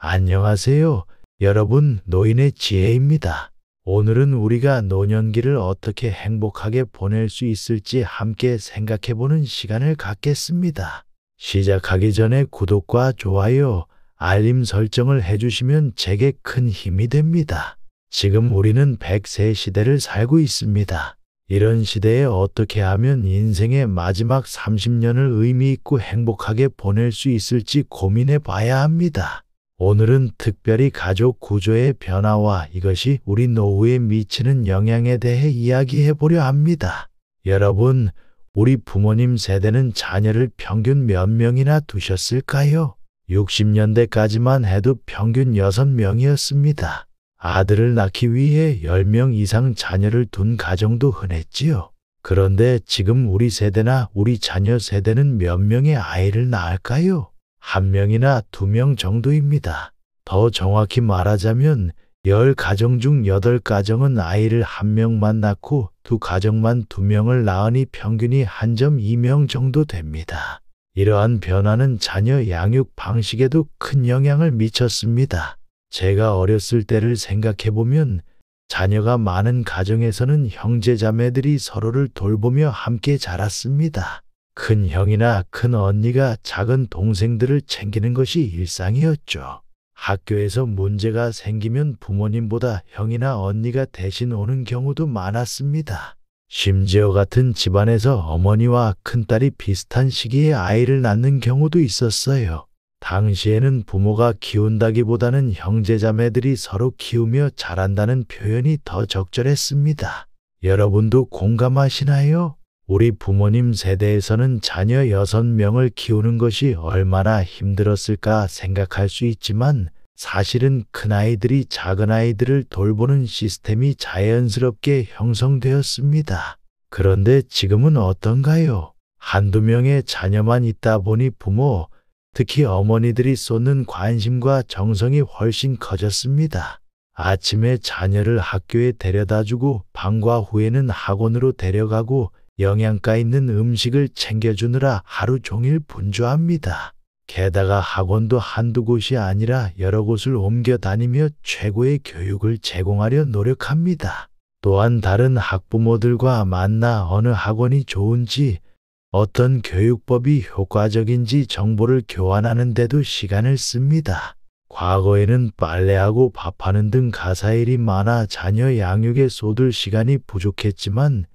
안녕하세요. 여러분, 노인의 지혜입니다. 오늘은 우리가 노년기를 어떻게 행복하게 보낼 수 있을지 함께 생각해보는 시간을 갖겠습니다. 시작하기 전에 구독과 좋아요, 알림 설정을 해주시면 제게 큰 힘이 됩니다. 지금 우리는 100세 시대를 살고 있습니다. 이런 시대에 어떻게 하면 인생의 마지막 30년을 의미 있고 행복하게 보낼 수 있을지 고민해 봐야 합니다. 오늘은 특별히 가족 구조의 변화와 이것이 우리 노후에 미치는 영향에 대해 이야기해 보려 합니다. 여러분, 우리 부모님 세대는 자녀를 평균 몇 명이나 두셨을까요? 60년대까지만 해도 평균 6명이었습니다. 아들을 낳기 위해 10명 이상 자녀를 둔 가정도 흔했지요. 그런데 지금 우리 세대나 우리 자녀 세대는 몇 명의 아이를 낳을까요? 1명이나 2명 정도입니다. 더 정확히 말하자면 10가정 중 8가정은 아이를 1명만 낳고 2가정만 2명을 낳으니 평균이 1.2명 정도 됩니다. 이러한 변화는 자녀 양육 방식에도 큰 영향을 미쳤습니다. 제가 어렸을 때를 생각해보면 자녀가 많은 가정에서는 형제자매들이 서로를 돌보며 함께 자랐습니다. 큰 형이나 큰 언니가 작은 동생들을 챙기는 것이 일상이었죠. 학교에서 문제가 생기면 부모님보다 형이나 언니가 대신 오는 경우도 많았습니다. 심지어 같은 집안에서 어머니와 큰딸이 비슷한 시기에 아이를 낳는 경우도 있었어요. 당시에는 부모가 키운다기보다는 형제자매들이 서로 키우며 자란다는 표현이 더 적절했습니다. 여러분도 공감하시나요? 우리 부모님 세대에서는 자녀 6명을 키우는 것이 얼마나 힘들었을까 생각할 수 있지만 사실은 큰아이들이 작은아이들을 돌보는 시스템이 자연스럽게 형성되었습니다. 그런데 지금은 어떤가요? 한두 명의 자녀만 있다 보니 부모, 특히 어머니들이 쏟는 관심과 정성이 훨씬 커졌습니다. 아침에 자녀를 학교에 데려다주고 방과 후에는 학원으로 데려가고 영양가 있는 음식을 챙겨주느라 하루 종일 분주합니다. 게다가 학원도 한두 곳이 아니라 여러 곳을 옮겨 다니며 최고의 교육을 제공하려 노력합니다. 또한 다른 학부모들과 만나 어느 학원이 좋은지, 어떤 교육법이 효과적인지 정보를 교환하는 데도 시간을 씁니다. 과거에는 빨래하고 밥하는 등 가사일이 많아 자녀 양육에 쏟을 시간이 부족했지만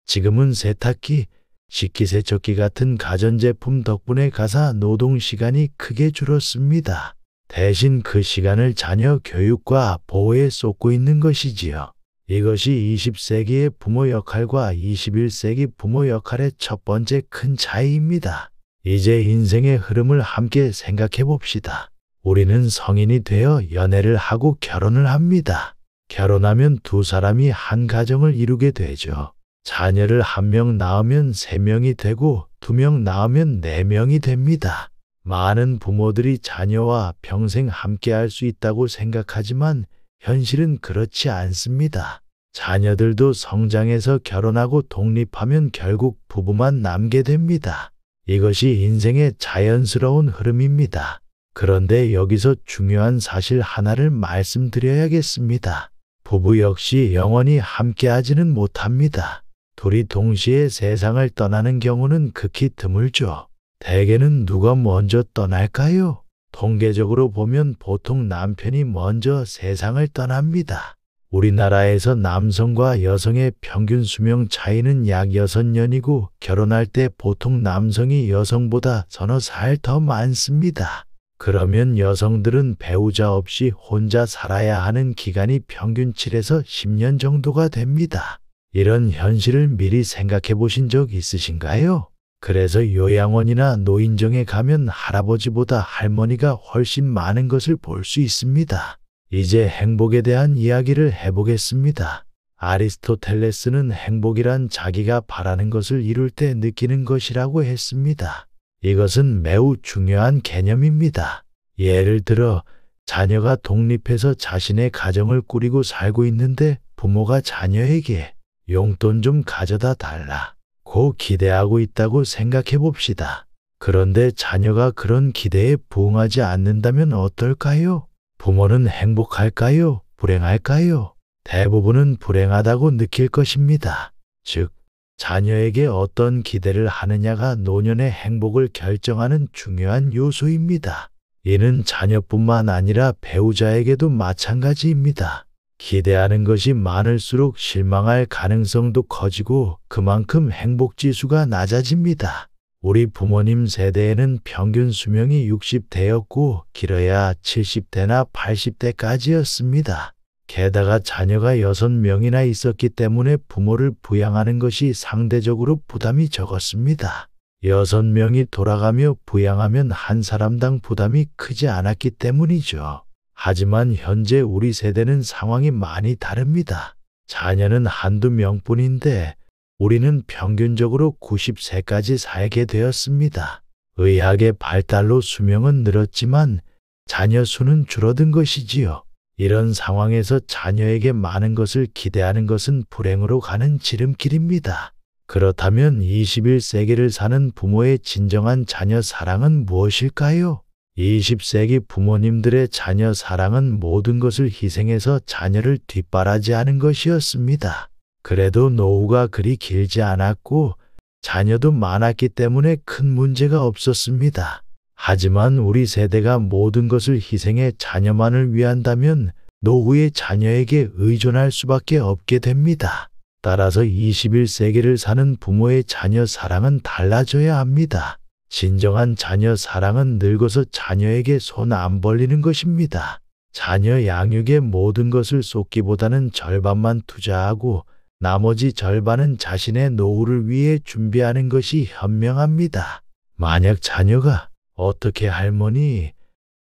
지금은 세탁기, 식기세척기 같은 가전제품 덕분에 가사 노동 시간이 크게 줄었습니다. 대신 그 시간을 자녀 교육과 보호에 쏟고 있는 것이지요. 이것이 20세기의 부모 역할과 21세기 부모 역할의 첫 번째 큰 차이입니다. 이제 인생의 흐름을 함께 생각해 봅시다. 우리는 성인이 되어 연애를 하고 결혼을 합니다. 결혼하면 두 사람이 한 가정을 이루게 되죠. 자녀를 1명 낳으면 3명이 되고 2명 낳으면 4명이 됩니다. 많은 부모들이 자녀와 평생 함께할 수 있다고 생각하지만 현실은 그렇지 않습니다. 자녀들도 성장해서 결혼하고 독립하면 결국 부부만 남게 됩니다. 이것이 인생의 자연스러운 흐름입니다. 그런데 여기서 중요한 사실 하나를 말씀드려야겠습니다. 부부 역시 영원히 함께하지는 못합니다. 둘이 동시에 세상을 떠나는 경우는 극히 드물죠. 대개는 누가 먼저 떠날까요? 통계적으로 보면 보통 남편이 먼저 세상을 떠납니다. 우리나라에서 남성과 여성의 평균 수명 차이는 약 6년이고 결혼할 때 보통 남성이 여성보다 서너 살 더 많습니다. 그러면 여성들은 배우자 없이 혼자 살아야 하는 기간이 평균 7에서 10년 정도가 됩니다. 이런 현실을 미리 생각해 보신 적 있으신가요? 그래서 요양원이나 노인정에 가면 할아버지보다 할머니가 훨씬 많은 것을 볼 수 있습니다. 이제 행복에 대한 이야기를 해보겠습니다. 아리스토텔레스는 행복이란 자기가 바라는 것을 이룰 때 느끼는 것이라고 했습니다. 이것은 매우 중요한 개념입니다. 예를 들어 자녀가 독립해서 자신의 가정을 꾸리고 살고 있는데 부모가 자녀에게 용돈 좀 가져다 달라고 기대하고 있다고 생각해 봅시다. 그런데 자녀가 그런 기대에 부응하지 않는다면 어떨까요? 부모는 행복할까요? 불행할까요? 대부분은 불행하다고 느낄 것입니다. 즉, 자녀에게 어떤 기대를 하느냐가 노년의 행복을 결정하는 중요한 요소입니다. 이는 자녀뿐만 아니라 배우자에게도 마찬가지입니다. 기대하는 것이 많을수록 실망할 가능성도 커지고 그만큼 행복지수가 낮아집니다. 우리 부모님 세대에는 평균 수명이 60대였고 길어야 70대나 80대까지였습니다. 게다가 자녀가 6명이나 있었기 때문에 부모를 부양하는 것이 상대적으로 부담이 적었습니다. 6명이 돌아가며 부양하면 한 사람당 부담이 크지 않았기 때문이죠. 하지만 현재 우리 세대는 상황이 많이 다릅니다. 자녀는 한두 명뿐인데 우리는 평균적으로 90세까지 살게 되었습니다. 의학의 발달로 수명은 늘었지만 자녀 수는 줄어든 것이지요. 이런 상황에서 자녀에게 많은 것을 기대하는 것은 불행으로 가는 지름길입니다. 그렇다면 21세기를 사는 부모의 진정한 자녀 사랑은 무엇일까요? 20세기 부모님들의 자녀 사랑은 모든 것을 희생해서 자녀를 뒷바라지하는 것이었습니다. 그래도 노후가 그리 길지 않았고 자녀도 많았기 때문에 큰 문제가 없었습니다. 하지만 우리 세대가 모든 것을 희생해 자녀만을 위한다면 노후에 자녀에게 의존할 수밖에 없게 됩니다. 따라서 21세기를 사는 부모의 자녀 사랑은 달라져야 합니다. 진정한 자녀 사랑은 늙어서 자녀에게 손 안 벌리는 것입니다. 자녀 양육에 모든 것을 쏟기보다는 절반만 투자하고 나머지 절반은 자신의 노후를 위해 준비하는 것이 현명합니다. 만약 자녀가 어떻게 할머니,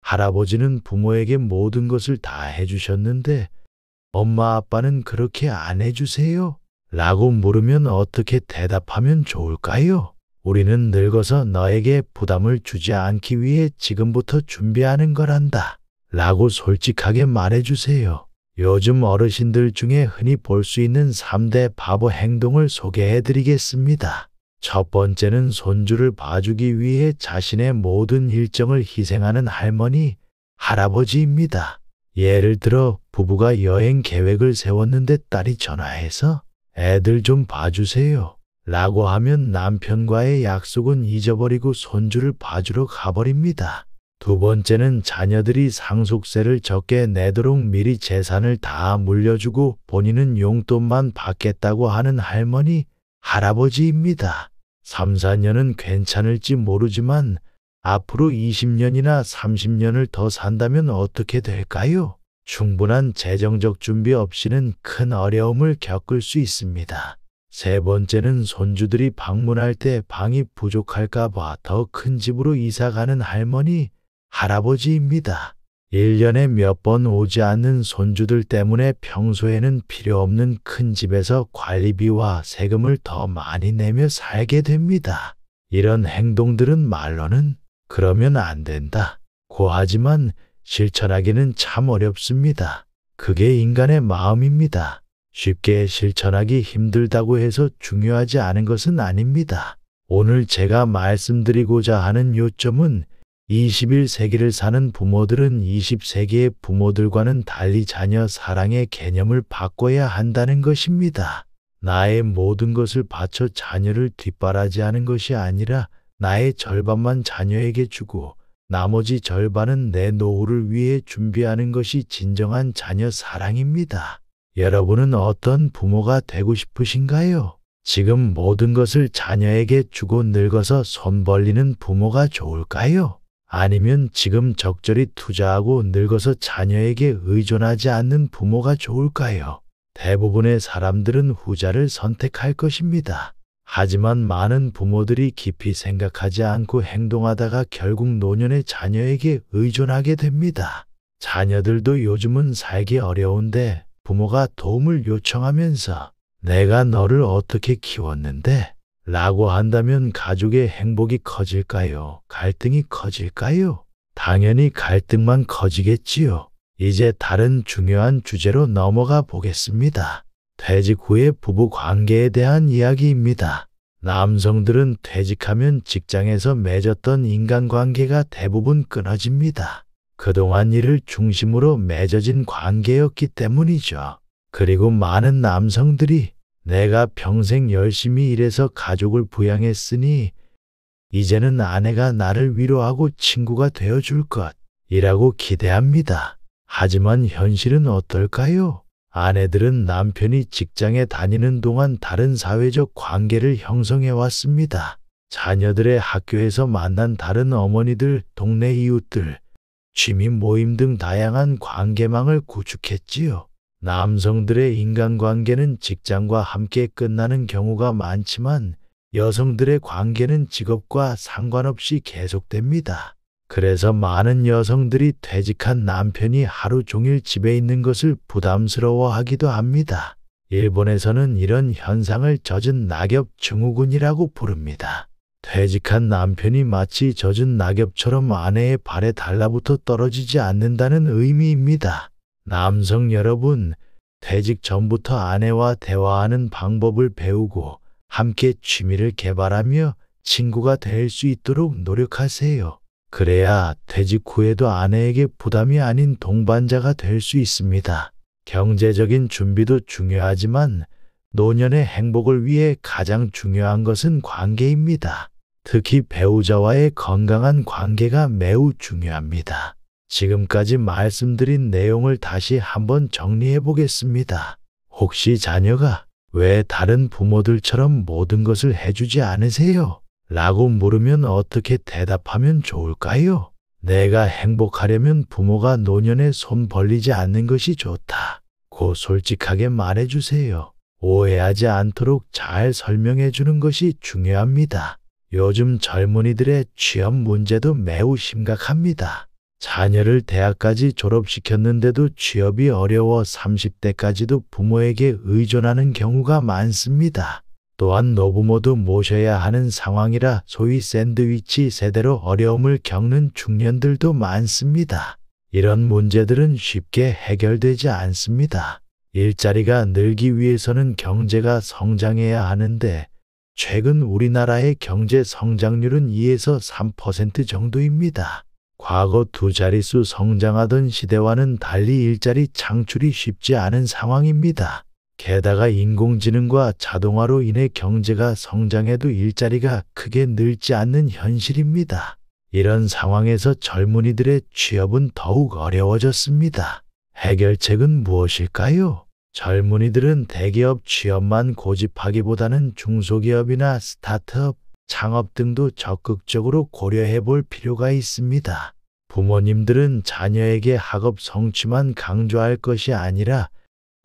할아버지는 부모에게 모든 것을 다 해주셨는데 엄마 아빠는 그렇게 안 해주세요? 라고 물으면 어떻게 대답하면 좋을까요? 우리는 늙어서 너에게 부담을 주지 않기 위해 지금부터 준비하는 거란다. 라고 솔직하게 말해주세요. 요즘 어르신들 중에 흔히 볼 수 있는 3대 바보 행동을 소개해드리겠습니다. 첫 번째는 손주를 봐주기 위해 자신의 모든 일정을 희생하는 할머니, 할아버지입니다. 예를 들어 부부가 여행 계획을 세웠는데 딸이 전화해서 애들 좀 봐주세요 라고 하면 남편과의 약속은 잊어버리고 손주를 봐주러 가버립니다. 두 번째는 자녀들이 상속세를 적게 내도록 미리 재산을 다 물려주고 본인은 용돈만 받겠다고 하는 할머니, 할아버지입니다. 3, 4년은 괜찮을지 모르지만 앞으로 20년이나 30년을 더 산다면 어떻게 될까요? 충분한 재정적 준비 없이는 큰 어려움을 겪을 수 있습니다. 세 번째는 손주들이 방문할 때 방이 부족할까 봐 더 큰 집으로 이사가는 할머니, 할아버지입니다. 1년에 몇 번 오지 않는 손주들 때문에 평소에는 필요 없는 큰 집에서 관리비와 세금을 더 많이 내며 살게 됩니다. 이런 행동들은 말로는 그러면 안 된다 고 하지만 실천하기는 참 어렵습니다. 그게 인간의 마음입니다. 쉽게 실천하기 힘들다고 해서 중요하지 않은 것은 아닙니다. 오늘 제가 말씀드리고자 하는 요점은 21세기를 사는 부모들은 20세기의 부모들과는 달리 자녀 사랑의 개념을 바꿔야 한다는 것입니다. 나의 모든 것을 바쳐 자녀를 뒷바라지하는 것이 아니라 나의 절반만 자녀에게 주고 나머지 절반은 내 노후를 위해 준비하는 것이 진정한 자녀 사랑입니다. 여러분은 어떤 부모가 되고 싶으신가요? 지금 모든 것을 자녀에게 주고 늙어서 손 벌리는 부모가 좋을까요? 아니면 지금 적절히 투자하고 늙어서 자녀에게 의존하지 않는 부모가 좋을까요? 대부분의 사람들은 후자를 선택할 것입니다. 하지만 많은 부모들이 깊이 생각하지 않고 행동하다가 결국 노년에 자녀에게 의존하게 됩니다. 자녀들도 요즘은 살기 어려운데 부모가 도움을 요청하면서 내가 너를 어떻게 키웠는데? 라고 한다면 가족의 행복이 커질까요? 갈등이 커질까요? 당연히 갈등만 커지겠지요. 이제 다른 중요한 주제로 넘어가 보겠습니다. 퇴직 후의 부부 관계에 대한 이야기입니다. 남성들은 퇴직하면 직장에서 맺었던 인간관계가 대부분 끊어집니다. 그동안 이를 중심으로 맺어진 관계였기 때문이죠. 그리고 많은 남성들이 내가 평생 열심히 일해서 가족을 부양했으니 이제는 아내가 나를 위로하고 친구가 되어줄 것이라고 기대합니다. 하지만 현실은 어떨까요? 아내들은 남편이 직장에 다니는 동안 다른 사회적 관계를 형성해 왔습니다. 자녀들의 학교에서 만난 다른 어머니들, 동네 이웃들, 취미 모임 등 다양한 관계망을 구축했지요. 남성들의 인간관계는 직장과 함께 끝나는 경우가 많지만 여성들의 관계는 직업과 상관없이 계속됩니다. 그래서 많은 여성들이 퇴직한 남편이 하루 종일 집에 있는 것을 부담스러워하기도 합니다. 일본에서는 이런 현상을 젖은 낙엽 증후군이라고 부릅니다. 퇴직한 남편이 마치 젖은 낙엽처럼 아내의 발에 달라붙어 떨어지지 않는다는 의미입니다. 남성 여러분, 퇴직 전부터 아내와 대화하는 방법을 배우고 함께 취미를 개발하며 친구가 될 수 있도록 노력하세요. 그래야 퇴직 후에도 아내에게 부담이 아닌 동반자가 될 수 있습니다. 경제적인 준비도 중요하지만 노년의 행복을 위해 가장 중요한 것은 관계입니다. 특히 배우자와의 건강한 관계가 매우 중요합니다. 지금까지 말씀드린 내용을 다시 한번 정리해 보겠습니다. 혹시 자녀가 왜 다른 부모들처럼 모든 것을 해주지 않으세요? 라고 물으면 어떻게 대답하면 좋을까요? 내가 행복하려면 부모가 노년에 손 벌리지 않는 것이 좋다. 고 솔직하게 말해주세요. 오해하지 않도록 잘 설명해 주는 것이 중요합니다. 요즘 젊은이들의 취업 문제도 매우 심각합니다. 자녀를 대학까지 졸업시켰는데도 취업이 어려워 30대까지도 부모에게 의존하는 경우가 많습니다. 또한 노부모도 모셔야 하는 상황이라 소위 샌드위치 세대로 어려움을 겪는 중년들도 많습니다. 이런 문제들은 쉽게 해결되지 않습니다. 일자리가 늘기 위해서는 경제가 성장해야 하는데 최근 우리나라의 경제 성장률은 2에서 3% 정도입니다. 과거 두 자릿수 성장하던 시대와는 달리 일자리 창출이 쉽지 않은 상황입니다. 게다가 인공지능과 자동화로 인해 경제가 성장해도 일자리가 크게 늘지 않는 현실입니다. 이런 상황에서 젊은이들의 취업은 더욱 어려워졌습니다. 해결책은 무엇일까요? 젊은이들은 대기업 취업만 고집하기보다는 중소기업이나 스타트업, 창업 등도 적극적으로 고려해 볼 필요가 있습니다. 부모님들은 자녀에게 학업 성취만 강조할 것이 아니라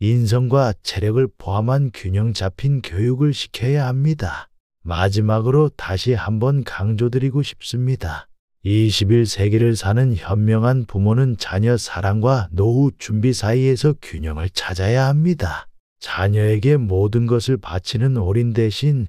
인성과 체력을 포함한 균형 잡힌 교육을 시켜야 합니다. 마지막으로 다시 한번 강조드리고 싶습니다. 21세기를 사는 현명한 부모는 자녀 사랑과 노후 준비 사이에서 균형을 찾아야 합니다. 자녀에게 모든 것을 바치는 올인 대신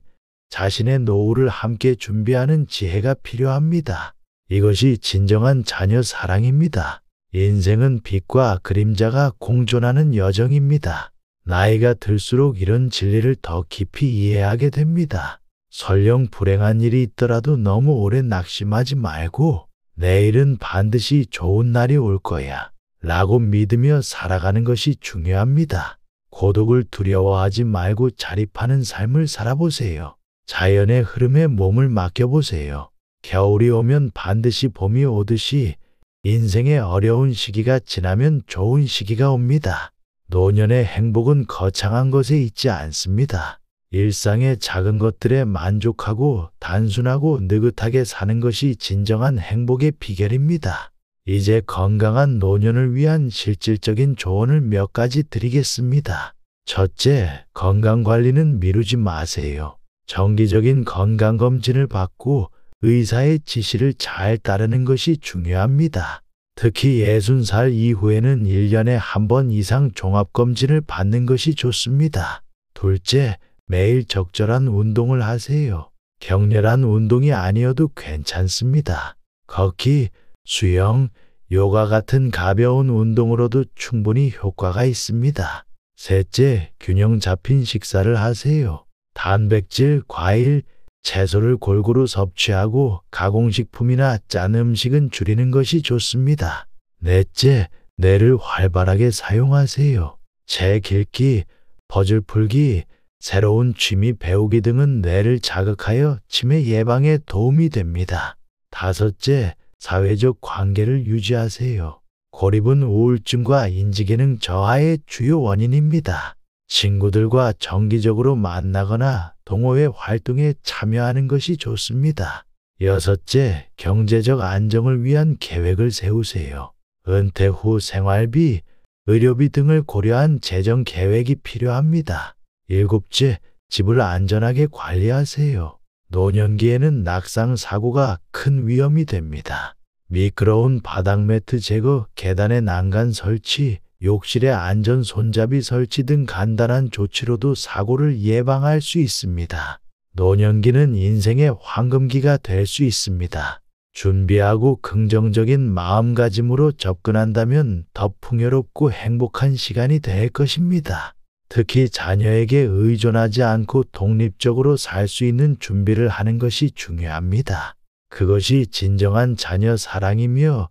자신의 노후를 함께 준비하는 지혜가 필요합니다. 이것이 진정한 자녀 사랑입니다. 인생은 빛과 그림자가 공존하는 여정입니다. 나이가 들수록 이런 진리를 더 깊이 이해하게 됩니다. 설령 불행한 일이 있더라도 너무 오래 낙심하지 말고 내일은 반드시 좋은 날이 올 거야 라고 믿으며 살아가는 것이 중요합니다. 고독을 두려워하지 말고 자립하는 삶을 살아보세요. 자연의 흐름에 몸을 맡겨보세요. 겨울이 오면 반드시 봄이 오듯이 인생의 어려운 시기가 지나면 좋은 시기가 옵니다. 노년의 행복은 거창한 것에 있지 않습니다. 일상의 작은 것들에 만족하고 단순하고 느긋하게 사는 것이 진정한 행복의 비결입니다. 이제 건강한 노년을 위한 실질적인 조언을 몇 가지 드리겠습니다. 첫째, 건강관리는 미루지 마세요. 정기적인 건강검진을 받고 의사의 지시를 잘 따르는 것이 중요합니다. 특히 60살 이후에는 1년에 한 번 이상 종합검진을 받는 것이 좋습니다. 둘째, 매일 적절한 운동을 하세요. 격렬한 운동이 아니어도 괜찮습니다. 걷기, 수영, 요가 같은 가벼운 운동으로도 충분히 효과가 있습니다. 셋째, 균형 잡힌 식사를 하세요. 단백질, 과일, 채소를 골고루 섭취하고 가공식품이나 짠 음식은 줄이는 것이 좋습니다. 넷째, 뇌를 활발하게 사용하세요. 책 읽기, 퍼즐 풀기, 새로운 취미 배우기 등은 뇌를 자극하여 치매 예방에 도움이 됩니다. 다섯째, 사회적 관계를 유지하세요. 고립은 우울증과 인지기능 저하의 주요 원인입니다. 친구들과 정기적으로 만나거나 동호회 활동에 참여하는 것이 좋습니다. 여섯째, 경제적 안정을 위한 계획을 세우세요. 은퇴 후 생활비, 의료비 등을 고려한 재정 계획이 필요합니다. 일곱째, 집을 안전하게 관리하세요. 노년기에는 낙상 사고가 큰 위험이 됩니다. 미끄러운 바닥 매트 제거, 계단의 난간 설치, 욕실의 안전 손잡이 설치 등 간단한 조치로도 사고를 예방할 수 있습니다. 노년기는 인생의 황금기가 될 수 있습니다. 준비하고 긍정적인 마음가짐으로 접근한다면 더 풍요롭고 행복한 시간이 될 것입니다. 특히 자녀에게 의존하지 않고 독립적으로 살 수 있는 준비를 하는 것이 중요합니다. 그것이 진정한 자녀 사랑이며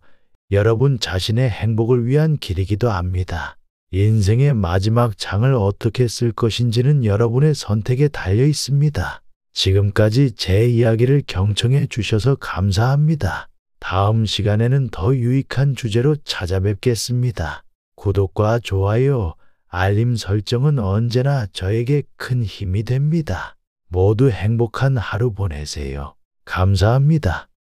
여러분 자신의 행복을 위한 길이기도 합니다. 인생의 마지막 장을 어떻게 쓸 것인지는 여러분의 선택에 달려 있습니다. 지금까지 제 이야기를 경청해 주셔서 감사합니다. 다음 시간에는 더 유익한 주제로 찾아뵙겠습니다. 구독과 좋아요, 알림 설정은 언제나 저에게 큰 힘이 됩니다. 모두 행복한 하루 보내세요. 감사합니다.